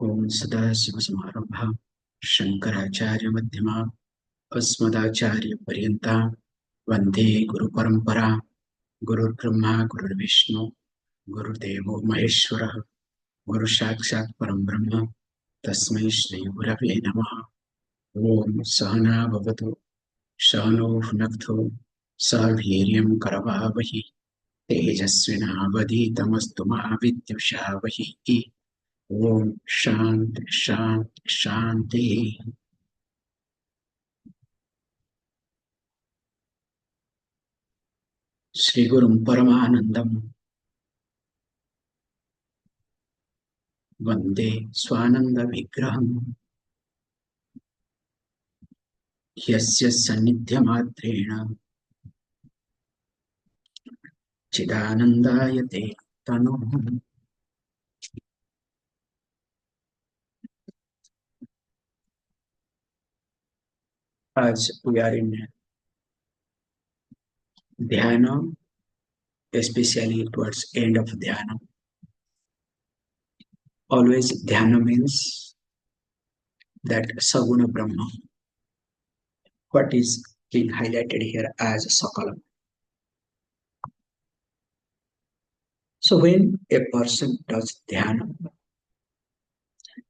ओम सदाशिवसमारंभां शंकराचार्यमध्यमाम् अस्मदाचार्यपर्यन्तां वन्दे गुरुपरम्परां। गुरुर्ब्रह्मा गुरुर्विष्णु गुरुर्देवो महेश्वरः गुरुसाक्षात् परं ब्रह्म तस्मै श्रीगुरवे नमः। ओम सहना भवतु सहनौ भुनक्तु सह वीर्यं करवावहै तेजस्विनावधीतमस्तु मा विद्विषावहै। ओम शांति शांति शांति। श्री गुरुं परमानंदं वंदे स्वानंद विग्रहं यस्य सन्निध्यमात्रेण चिदानंदायते तनुः। As we are in Dhyanam, especially towards end of Dhyanam, always Dhyanam means that Saguna Brahma, what is being highlighted here as Sakalam. So when a person does Dhyanam,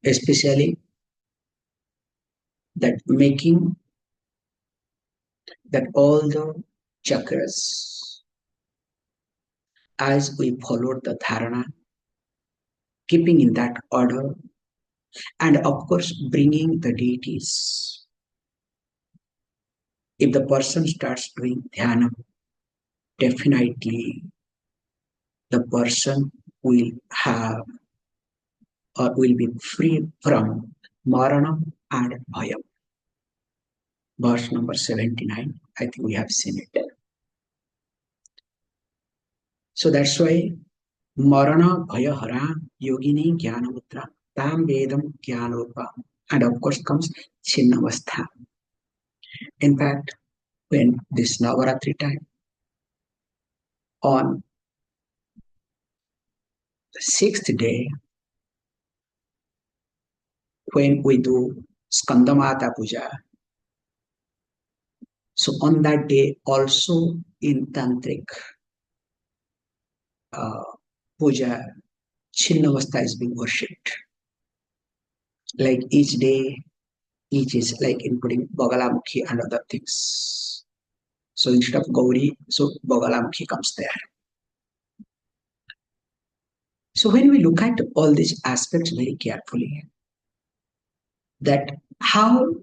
especially that making that all the chakras, as we followed the dharana, keeping in that order, and of course bringing the deities. If the person starts doing dhyana, definitely the person will have or will be free from marana and bhaya. Verse number 79, I think we have seen it. So that's why marana bhaya hara yogini jnana mudra tam vedam jnanopa, and of course comes chinnavastha. In fact, when this Navaratri time, on the sixth day, when we do Skandamata Puja, so on that day also in Tantric Puja, Chinnavastha is being worshipped. Like each day, each is like including Bagalamukhi and other things. So instead of Gauri, so Bagalamukhi comes there. So when we look at all these aspects very carefully, that how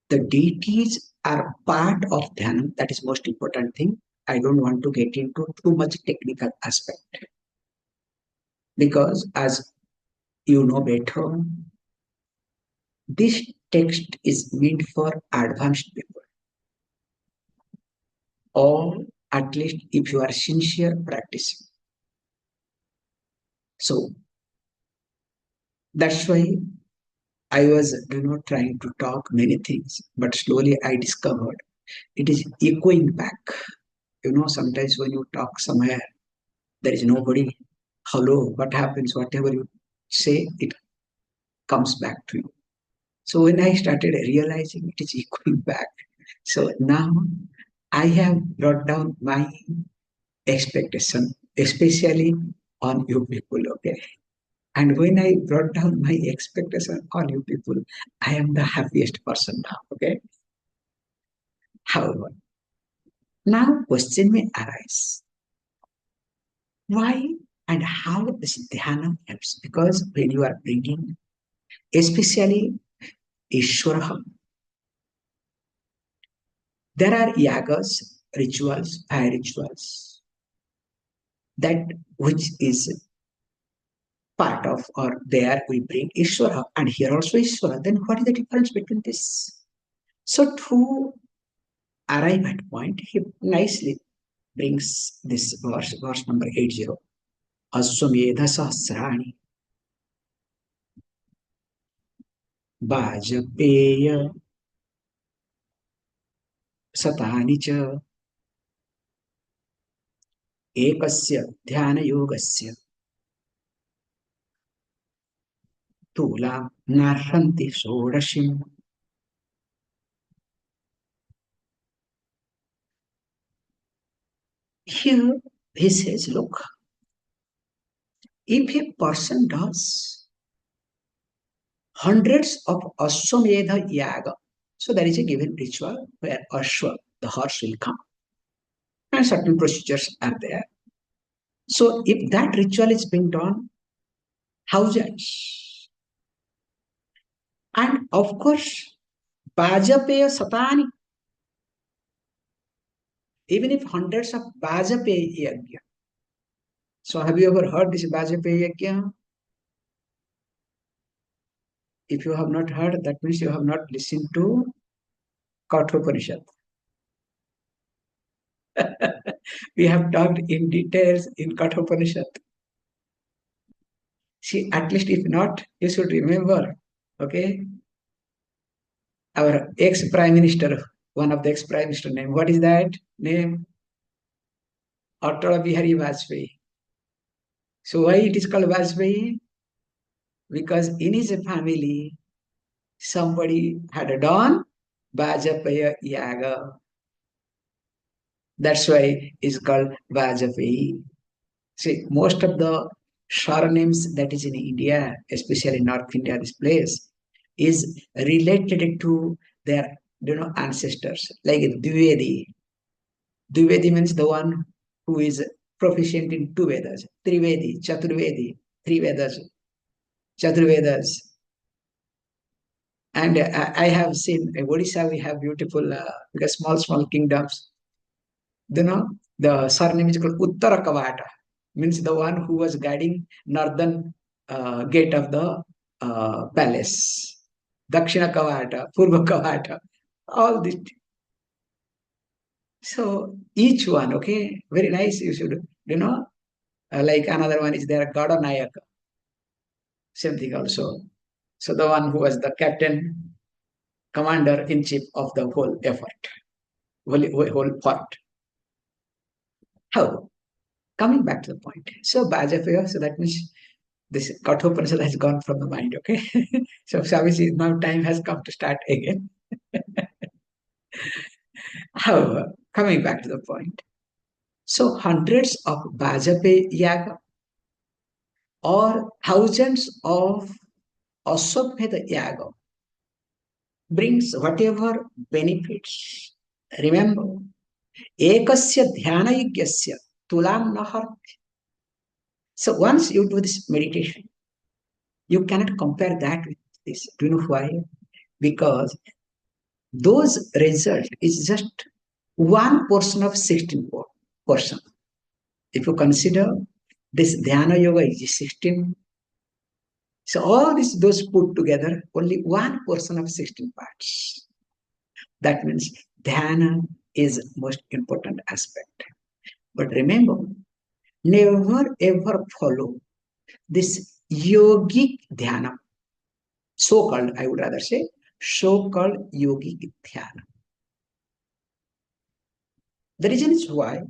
the deities are part of Dhyanam, that is most important thing. I don't want to get into too much technical aspect because as you know better, this text is meant for advanced people, or at least if you are sincere practicing. So that's why I was trying to talk many things, but slowly I discovered it is echoing back. Sometimes when you talk somewhere, there is nobody. Hello, what happens? Whatever you say, it comes back to you. So when I started realizing it is echoing back, so now I have brought down my expectation, especially on you people, okay? And when I brought down my expectation on you people, I am the happiest person now, okay? However, now question may arise. Why and how this dhyana helps? Because when you are bringing, especially Ishwara, there are yagas, rituals, fire rituals, that which is part of, or there we bring Ishwara, and here also Ishwara. Then what is the difference between this? So to arrive at point, he nicely brings this verse number 80. Aswamedha sahasrani Vajapeya satani cha ekasya dhyana yogasya Tulam narhanti sodashim. Here he says, look, if a person does hundreds of Ashwamedha yaga, so there is a given ritual where Ashwa, the horse, will come, and certain procedures are there. So if that ritual is being done, thousands, and of course, Bajapaya Satani, even if hundreds of Bajapaya yagya. So have you ever heard this Bajapaya yagya? If you have not heard, that means you have not listened to Kathopanishad. We have talked in details in Kathopanishad. See, at least if not, you should remember, okay, our ex-prime minister, one of the ex-prime minister name. What is that name? Atal Bihari Vajpayee. So why it is called Vajpayee? Because in his family, somebody had done Vajpaya Yaga. That's why it's called Vajpayee. See, most of the surnames that is in India, especially North India, this place, is related to their ancestors, like Dwivedi. Dwivedi means the one who is proficient in two Vedas, Trivedi, Chaturvedi, three Vedas, Chaturvedas. And I have seen in Odisha, we have beautiful, because small kingdoms. The surname is called Uttara Kavata, means the one who was guarding northern gate of the palace. Dakshina Kavata, Purva Kavata, all this. So each one, okay, very nice. You should, like another one is there, Gada Nayaka, same thing also. So the one who was the captain, commander in chief of the whole effort, whole part. How? Coming back to the point. So Bajapaya, so that means this Kathopanishad has gone from the mind, okay? So Swamiji, now time has come to start again. However, coming back to the point. So hundreds of Bajapaya Yaga or thousands of Aswamedha Yaga brings whatever benefits. Remember, ekasya dhyana yajnasya tulam nahar. So once you do this meditation, you cannot compare that with this. Do you know why? Because those results is just one portion of 16 portion. If you consider this dhyana yoga is 16, so all those put together, only one portion of 16 parts. That means dhyana is most important aspect. But remember, never ever follow this yogic dhyana, so-called, I would rather say, so-called yogic dhyana. The reason is why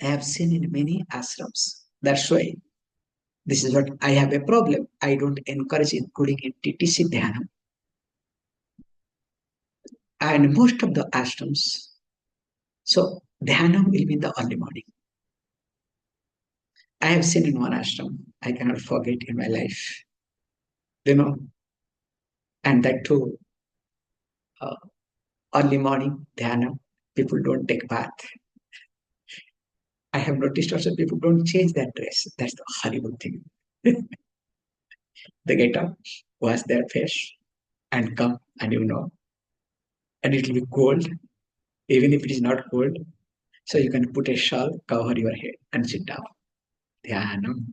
I have seen in many ashrams. That's why this is what I have a problem. I don't encourage including in TTC Dhyanam. And most of the ashrams, so Dhyanam will be in the early morning. I have seen in one ashram, I cannot forget in my life, and that too, uh, early morning Dhyanam, people don't take bath. I have noticed also people don't change their dress. That's the horrible thing. They get up, wash their face, and come, and and it will be cold, even if it is not cold. So you can put a shawl, cover your head, and sit down. Dhyanam.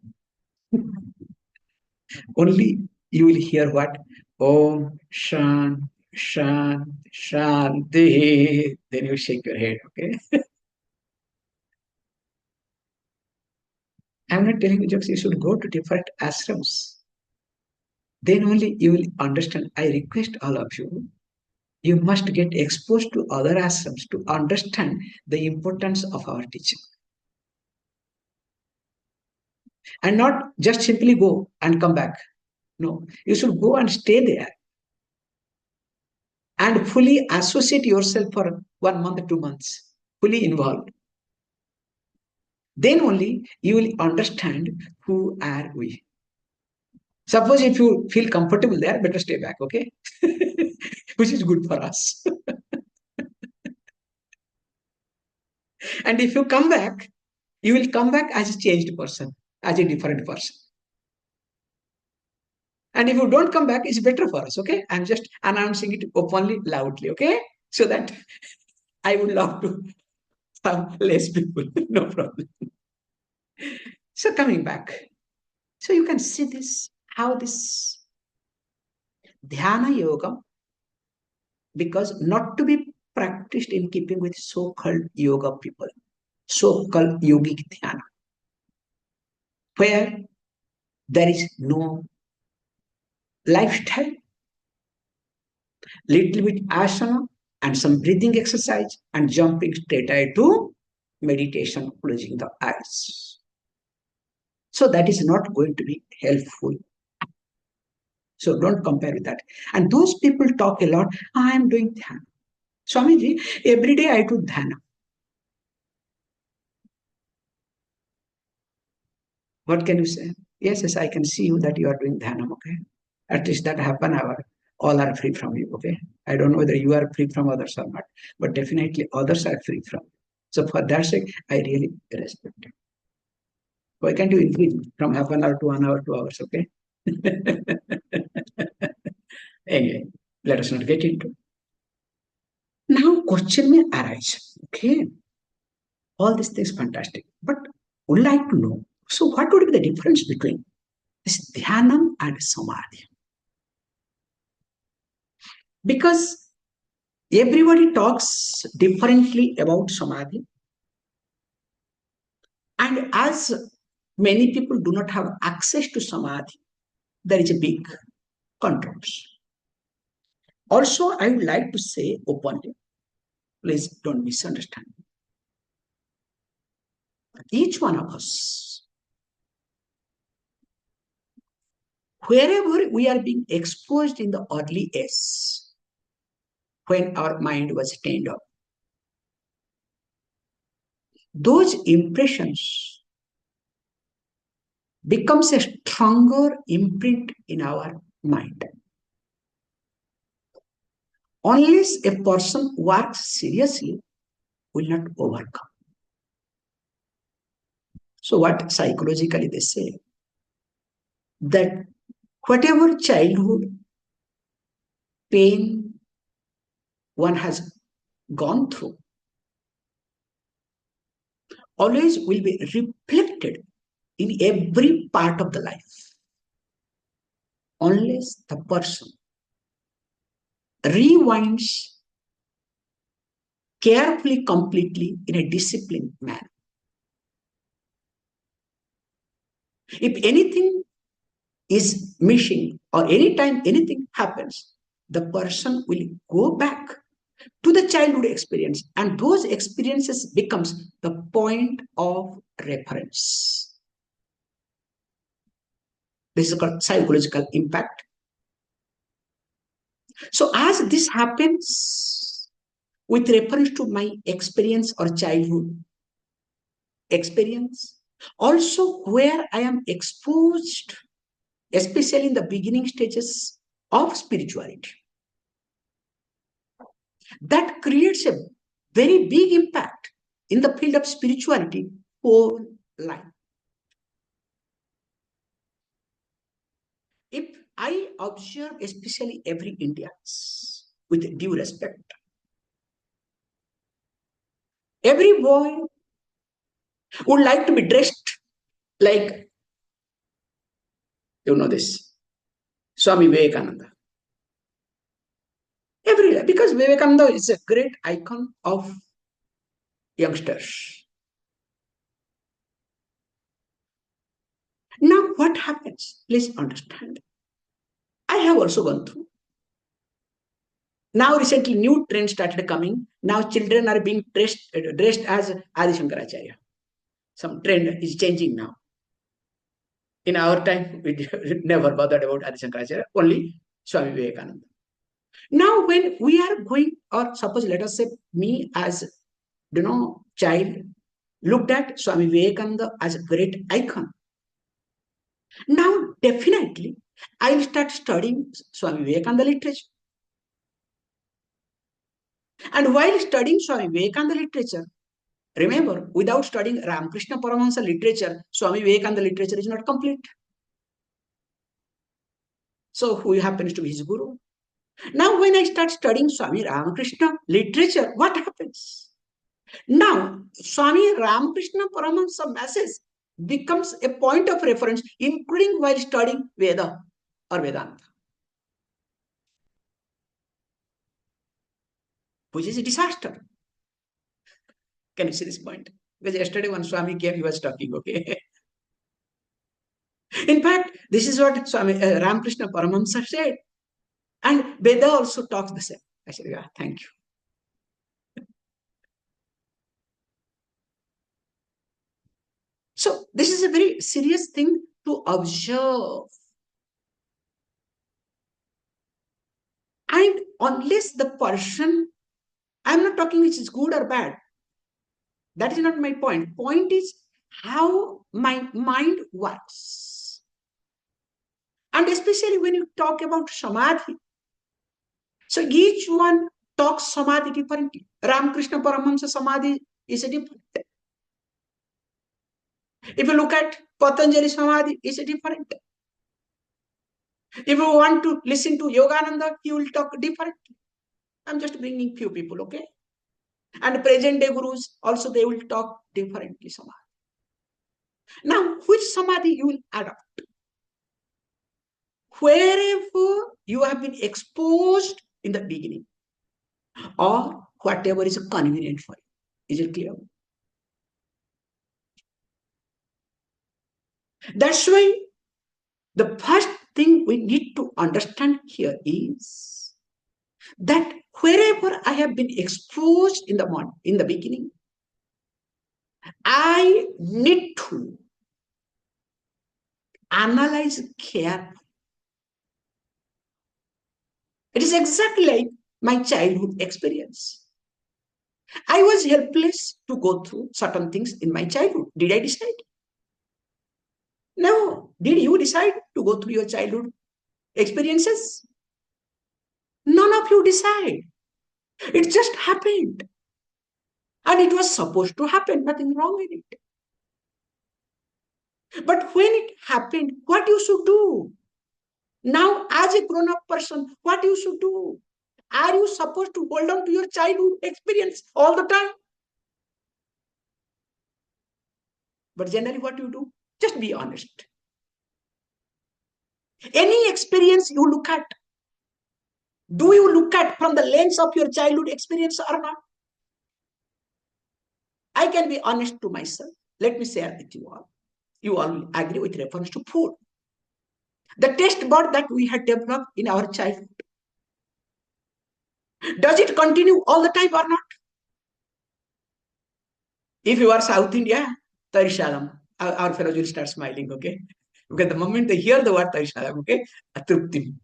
Only you will hear what? Om Shan Shan Shanti. Then you shake your head, okay? I'm not telling you jokes, you should go to different ashrams. Then only you will understand. I request all of you, you must get exposed to other ashrams to understand the importance of our teaching. And not just simply go and come back. No, you should go and stay there and fully associate yourself for 1 month, 2 months, fully involved. Then only you will understand who are we. Suppose if you feel comfortable there, better stay back, okay? Which is good for us. And if you come back, you will come back as a changed person, as a different person. And if you don't come back, it's better for us, okay? I'm just announcing it openly, loudly, okay? So that I would love to have less people, no problem. So coming back, so you can see this, how this dhyana yoga, because not to be practiced in keeping with so-called yoga people, so-called yogic dhyana, where there is no lifestyle, little bit asana and some breathing exercise and jumping straight into meditation, closing the eyes. So that is not going to be helpful. So don't compare with that. And those people talk a lot, I am doing dhyana. Swamiji, every day I do dhyana. What can you say? Yes, yes, I can see you that you are doing dhyana, okay? At least that half an hour, all are free from you, okay? I don't know whether you are free from others or not, but definitely others are free from you. So for that sake, I really respect it. Why can't you increase from half an hour to 1 hour, 2 hours, okay? Anyway, let us not get into. Now question may arise, okay? All these things fantastic, but would like to know, so what would be the difference between this dhyanam and samadhi? Because everybody talks differently about samadhi, and as many people do not have access to samadhi, there is a big controversy. Also, I would like to say openly, please don't misunderstand. Each one of us, wherever we are being exposed in the early age, when our mind was trained up, those impressions becomes a stronger imprint in our mind. Unless a person works seriously, will not overcome. So what psychologically they say, that whatever childhood pain one has gone through, always will be reflected in every part of the life. Unless the person rewinds carefully, completely in a disciplined manner. If anything is missing or anytime anything happens, the person will go back to the childhood experience, and those experiences becomes the point of reference. This is called psychological impact. So as this happens with reference to my experience or childhood experience, also where I am exposed, especially in the beginning stages of spirituality, that creates a very big impact in the field of spirituality whole life. If I observe, especially every Indians, with due respect, every boy would like to be dressed like, you know this, Swami Vivekananda. Because Vivekananda is a great icon of youngsters. Now what happens? Please understand. I have also gone through. Now recently new trend started coming. Now children are being dressed as Adi Shankaracharya. Some trend is changing now. In our time, we never bothered about Adi Shankaracharya, only Swami Vivekananda. Now, when we are going, or suppose let us say me as child looked at Swami Vivekananda as a great icon. Now, definitely, I will start studying Swami Vivekananda literature. And while studying Swami Vivekananda literature, remember, without studying Ramakrishna Paramahansa literature, Swami Vivekananda literature is not complete. So, who happens to be his guru? Now, when I start studying Swami Ramakrishna literature, what happens? Now, Swami Ramakrishna Paramahansa message becomes a point of reference, including while studying Veda or Vedanta. Which is a disaster. Can you see this point? Because yesterday when Swami came, he was talking, okay? In fact, this is what Swami Ramakrishna Paramahansa said. And Veda also talks the same. I said, yeah, thank you. So this is a very serious thing to observe. And unless the person, I'm not talking which is good or bad. That is not my point. Point is how my mind works. And especially when you talk about samadhi. So each one talks samadhi differently. Ramakrishna Paramahamsa samadhi is a different. If you look at Patanjali samadhi, is a different. If you want to listen to Yogananda, he will talk differently. I'm just bringing few people, okay? And present day gurus also, they will talk differently samadhi. Now, which samadhi you will adopt? Wherever you have been exposed in the beginning, or whatever is convenient for you. Is it clear? That's why the first thing we need to understand here is that wherever I have been exposed in the beginning, I need to analyze carefully. It is exactly like my childhood experience. I was helpless to go through certain things in my childhood. Did I decide? No. Did you decide to go through your childhood experiences? None of you decide. It just happened. And it was supposed to happen. Nothing wrong with it. But when it happened, what you should do? Now, as a grown-up person, what you should do? Are you supposed to hold on to your childhood experience all the time? But generally, what you do? Just be honest. Any experience you look at, do you look at from the lens of your childhood experience or not? I can be honest to myself. Let me share with you all. You all will agree with reference to food. The taste bud that we had developed in our childhood, does it continue all the time or not? If you are South India, Tarishalam, our fellows will start smiling, okay? Because the moment they hear the word Tarishalam, okay, Atruptim.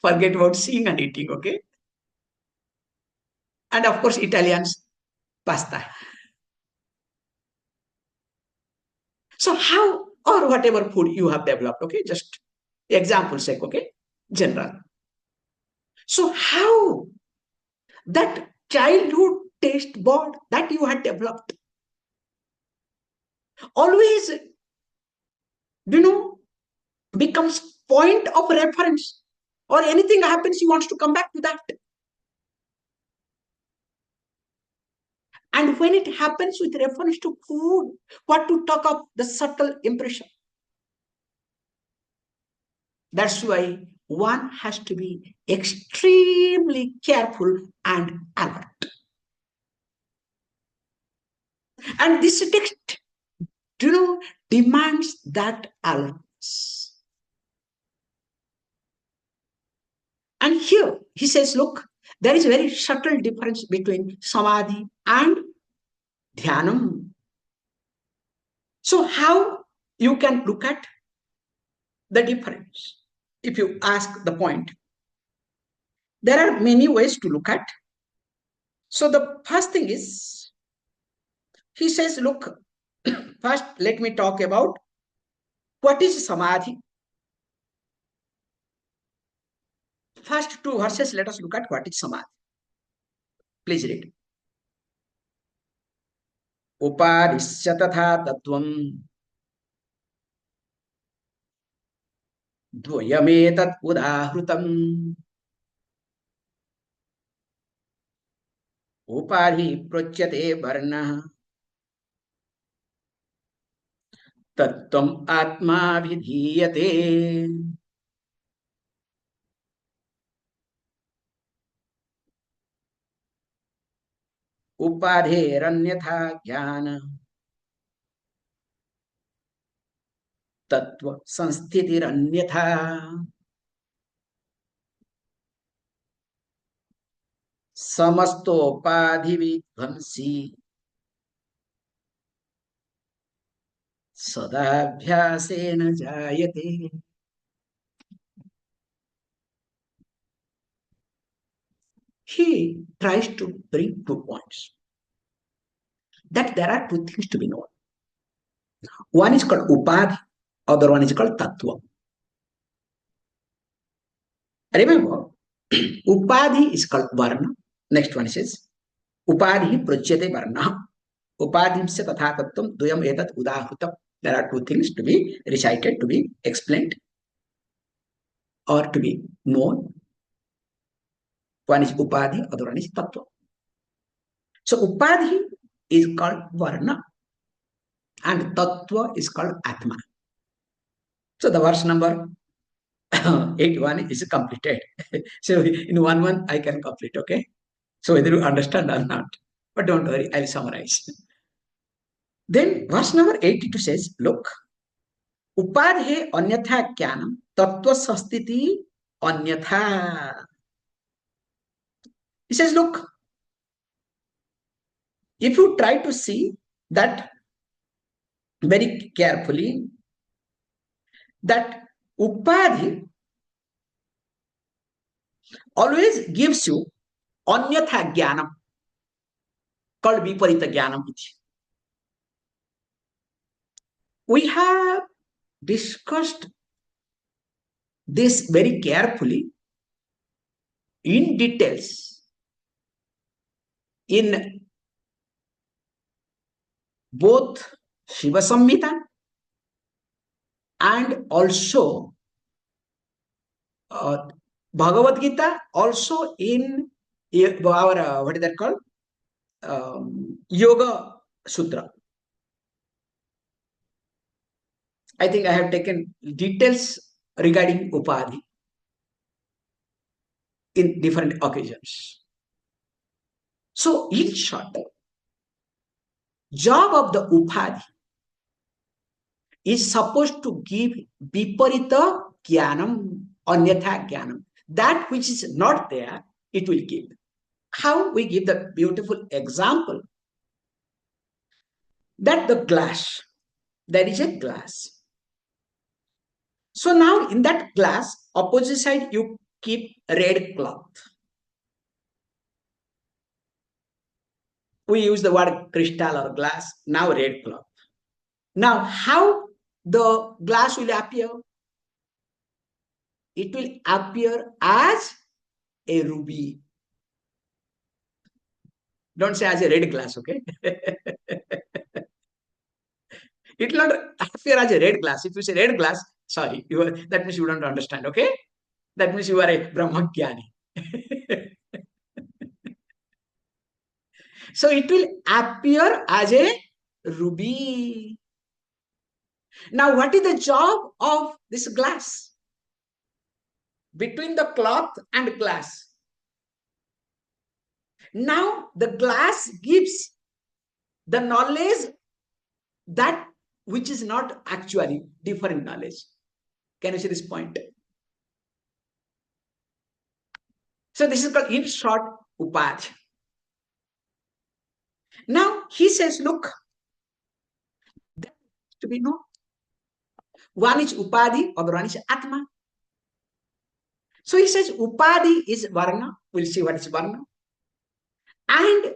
Forget about seeing and eating, okay? And of course, Italians, pasta. So how, or whatever food you have developed, okay? Just example sake, okay? General. So how that childhood taste bud that you had developed always, becomes point of reference, or anything happens, he wants to come back to that. And when it happens with reference to food, what to talk of the subtle impression? That's why one has to be extremely careful and alert. And this text, demands that alertness. And here he says, look, there is a very subtle difference between samadhi and dhyanam. So how you can look at the difference. If you ask the point, there are many ways to look at. So the first thing is, he says, look, first let me talk about what is samadhi. First two verses, let us look at what is samadhi. Please read. Upadisya tatha tattvam dvayametat udahrutam upadhi procyate varna tattvam atma vidhiyate. उपाधेरन्यथा ज्ञान तत्व संस्थितिरन्यथा समस्तोपाधि विध्वंसी सदाभ्यासेन जायते. He tries to bring 2 points. That there are two things to be known. One is called upadhi, other one is called tattva. Remember, upadhi is called varna. Next one says, upadhi projyate varna. Upadhimsya tatha tattvam duyam etat udahrutam. There are two things to be recited, to be explained, or to be known. One is upadhi, other one is tattva. So upadhi is called varna and tattva is called atma. So the verse number 81 is completed. So in 1 month I can complete, okay? So whether you understand or not, but don't worry, I'll summarize. Then verse number 82 says, look, upadhe anyatha jnanam tattva sastiti anyatha. He says, look, if you try to see that very carefully, that upadhi always gives you anyatha jnanam, called viparita jnanam. We have discussed this very carefully in details in both Shiva Samhita and also Bhagavad Gita, also in our, what is that called? Yoga Sutra. I think I have taken details regarding Upadhi in different occasions. So, in short, job of the Upadhi is supposed to give viparita jnanam, anyatha jnanam. That which is not there, it will give. How? We give the beautiful example that the glass, there is a glass. So now in that glass, opposite side you keep red cloth. We use the word crystal or glass, now red cloth. Now how the glass will appear? It will appear as a ruby. Don't say as a red glass, okay? It will not appear as a red glass. If you say red glass, sorry, that means you don't understand, okay? That means you are a Brahmagyani. So it will appear as a ruby. Now, what is the job of this glass? Between the cloth and glass. Now, the glass gives the knowledge that which is not actually different knowledge. Can you see this point? So this is called, in short, upadhi. Now he says, look, that to be known. One is Upadhi, other one is Atma. So he says Upadhi is Varna. We'll see what is Varna. And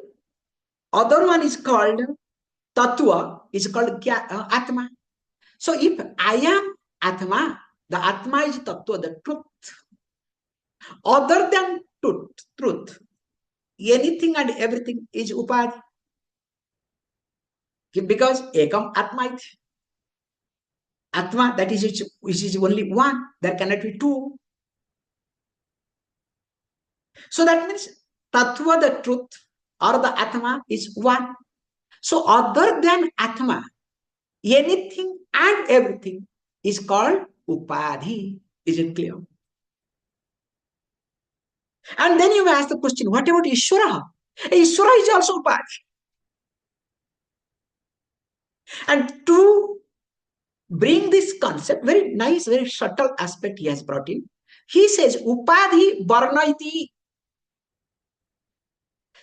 other one is called Tattva, is called Atma. So if I am Atma, the Atma is Tattva, the truth. Other than truth, anything and everything is Upadhi. Because Ekam Atma iti. Atma, that is, which is only one. There cannot be two. So that means Tattva, the truth, or the Atma is one. So other than Atma, anything and everything is called Upadhi. Is it clear? And then you may ask the question, what about Ishvara? Ishvara is also Upadhi. And to bring this concept, very nice, very subtle aspect he has brought in. He says, Upadhi Varnaiti.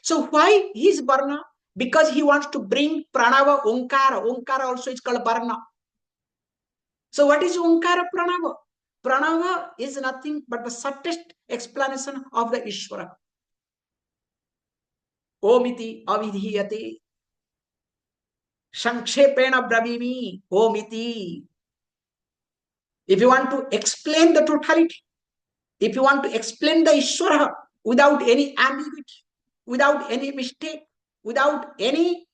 So why he is Varna? Because he wants to bring Pranava, Onkara. Onkara also is called Varna. So what is Onkara Pranava? Pranava is nothing but the subtlest explanation of the Ishvara. Omiti avidhiyate. Sankshepena bravimi. Omiti. If you want to explain the totality, if you want to explain the Ishvara without any ambiguity, without any mistake, without any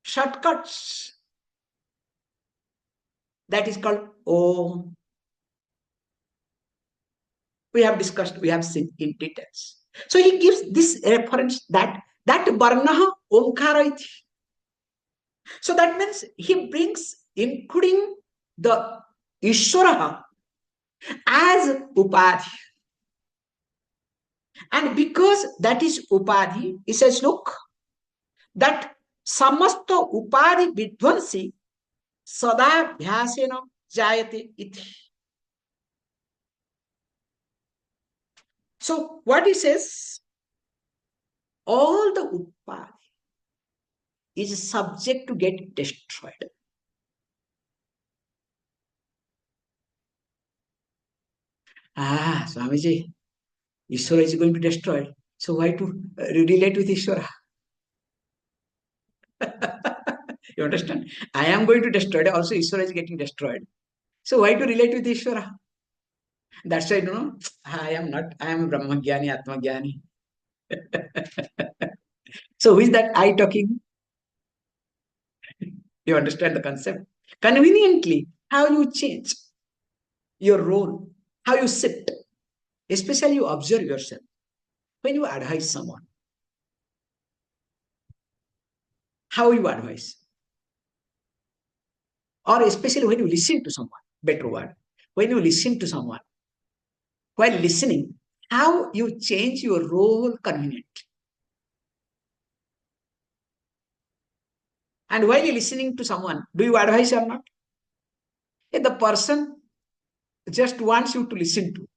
shortcuts, that is called Om. We have discussed, we have seen in details. So he gives this reference that Varnaha Omkara iti. So that means he brings, including the Ishvara as Upadhi. And because that is Upadhi, he says, look, that Samasta Upadhi Vidvansi Sada Bhyasena Jayate iti. So what he says, all the Upadhi is subject to get destroyed. Swamiji, Ishvara is going to be destroyed. So why to relate with Ishvara? You understand? I am going to destroy it. Also, Ishvara is getting destroyed. So why to relate with Ishvara? That's why, I am not. I am Brahmagyani, Atmagyani. So who is that I talking? You understand the concept? Conveniently, how you change your role, how you sit. Especially you observe yourself. When you advise someone, how you advise? Or especially when you listen to someone, better word. When you listen to someone, while listening, how you change your role conveniently. And while you're listening to someone, do you advise or not? If the person just wants you to listen to,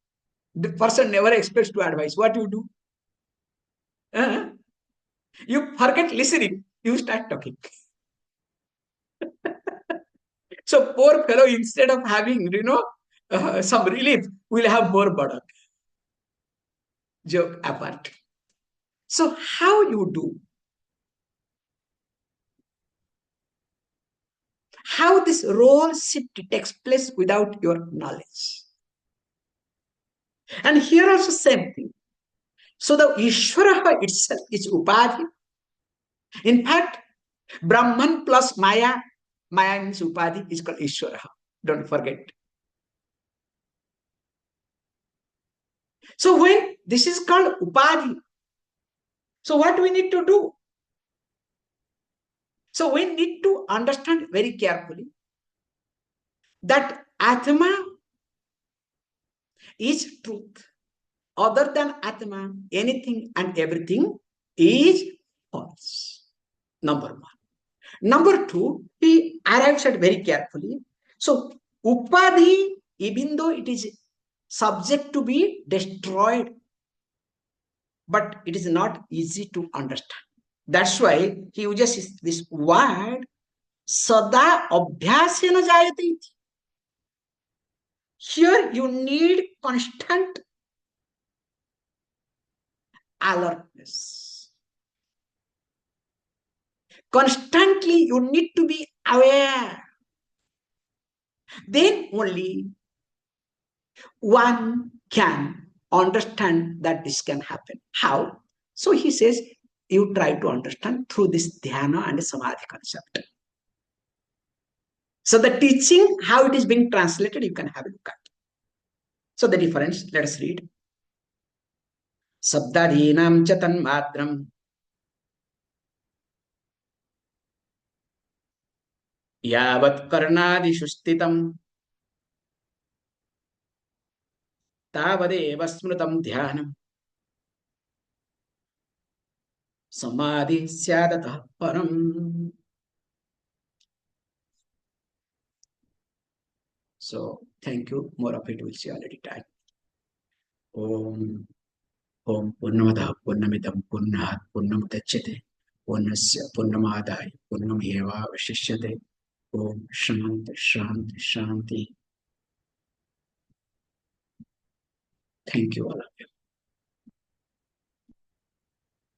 the person never expects to advise, what you do? You forget listening, you start talking. So poor fellow, instead of having, some relief, will have more burden. Joke apart. So how you do? How this role shift takes place without your knowledge. And here also same thing. So the Ishvara itself is Upadhi. In fact, Brahman plus Maya, Maya means Upadhi, is called Ishvara. Don't forget. So when this is called Upadhi, so what we need to do? So we need to understand very carefully that Atma is truth. Other than Atma, anything and everything is false. Number one. Number two, he arrives at very carefully. So, Upadhi, even though it is subject to be destroyed, but it is not easy to understand. That's why he uses this word, Sada Abhyasena Jayate. Here you need constant alertness. Constantly you need to be aware. Then only one can understand that this can happen. How? So he says, you try to understand through this dhyana and samadhi concept. So the teaching, how it is being translated, you can have a look at. So the difference, let us read. Sabdadhinam cha tanmatram yavat karnadishu stitam tavadeva smrutam dhyanam samadhi syadatah param. So thank you. More of it we'll see already time. Om Om Purnamada Purnamidam Purnat Purnamudachyate Purnasya Purnamadaya Purnameva Vashishyate. Om Shanti Shanti Shanti. Thank you all of you.